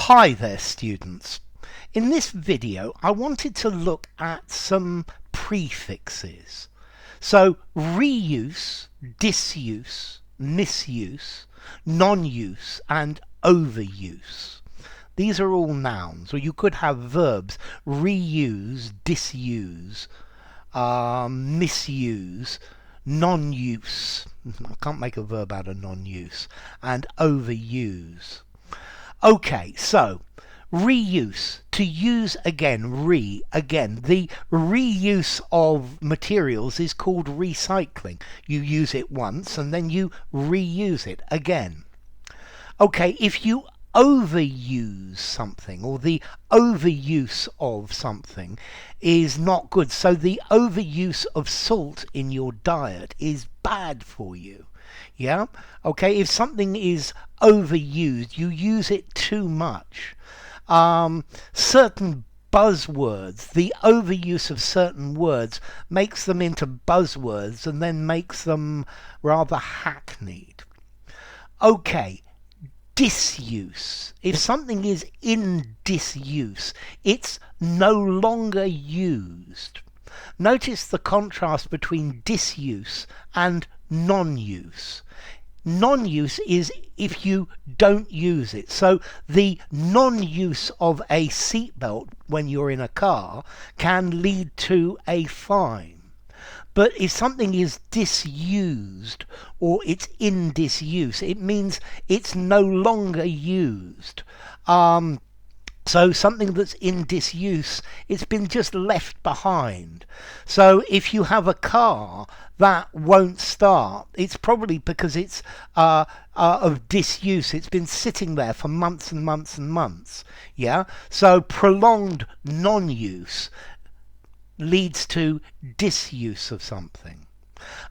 Hi there, students. In this video I wanted to look at some prefixes. So reuse, disuse, misuse, non-use and overuse. These are all nouns, or you could have verbs: reuse, disuse, misuse, non-use. I can't make a verb out of non-use, and overuse. Okay, so reuse, to use again, again. The reuse of materials is called recycling. You use it once and then you reuse it again. Okay, if you overuse something, or the overuse of something is not good, so the overuse of salt in your diet is bad for you. Yeah, okay, if something is overused, you use it too much. Certain buzzwords, the overuse of certain words makes them into buzzwords and then makes them rather hackneyed. Okay, disuse. If something is in disuse, it's no longer used. Notice the contrast between disuse and non-use. Non-use is if you don't use it. So the non-use of a seatbelt when you're in a car can lead to a fine. But if something is disused or it's in disuse, it means it's no longer used. So something that's in disuse, it's been just left behind. So if you have a car that won't start, it's probably because it's of disuse. It's been sitting there for months and months and months. Yeah. So prolonged non-use leads to disuse of something.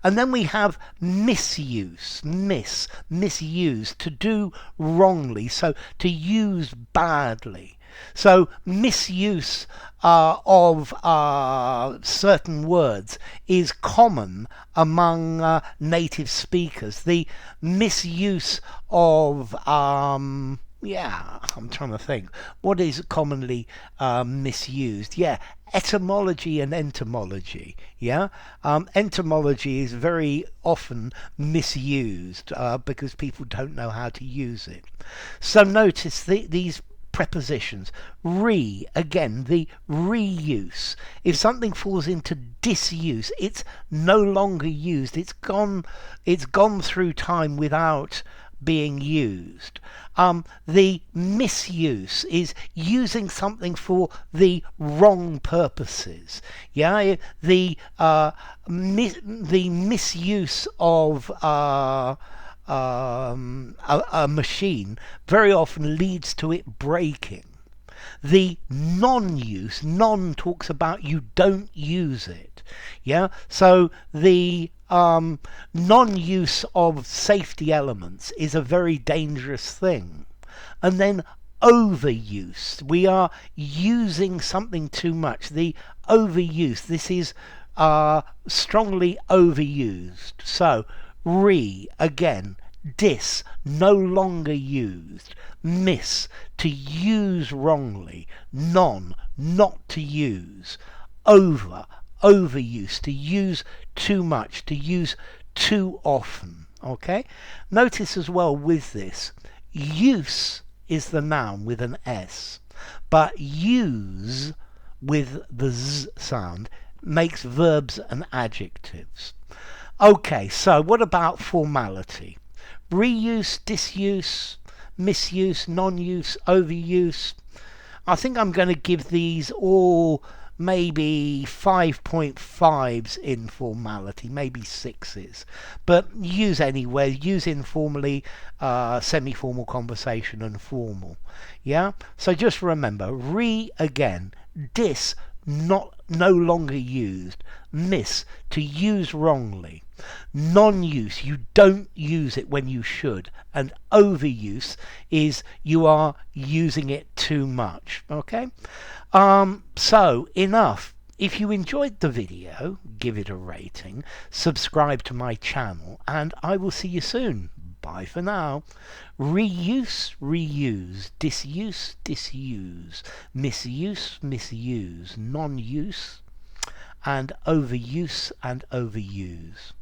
And then we have misuse, misuse, to do wrongly, so to use badly. So misuse of certain words is common among native speakers. The misuse of yeah, I'm trying to think. What is commonly misused? Yeah, etymology and entomology. Yeah, entomology is very often misused because people don't know how to use it. So notice these prepositions. Again, the reuse. If something falls into disuse, it's no longer used. It's gone through time without being used. The misuse is using something for the wrong purposes. Yeah, the misuse of a machine very often leads to it breaking. The non-use, non talks about you don't use it. Yeah, so the non-use of safety elements is a very dangerous thing. And then overuse, we are using something too much. The overuse, this is strongly overused. So again, dis, no longer used, miss, to use wrongly, non, not to use, overuse, to use too much, to use too often. Okay, notice as well with this, use is the noun with an S, but use with the Z sound makes verbs and adjectives. Okay, so what about formality? Reuse, disuse, misuse, non-use, overuse. I think I'm going to give these all maybe 5.5s in formality, maybe 6s. But use anywhere, use informally, semi-formal conversation and formal. Yeah? So just remember, again, dis, no longer used, miss, to use wrongly, non-use, you don't use it when you should, and overuse is you are using it too much. Okay, so enough. If you enjoyed the video, give it a rating, subscribe to my channel, and I will see you soon. Bye for now. Reuse, reuse. Disuse, disuse. Misuse, misuse. Non-use. And overuse and overuse.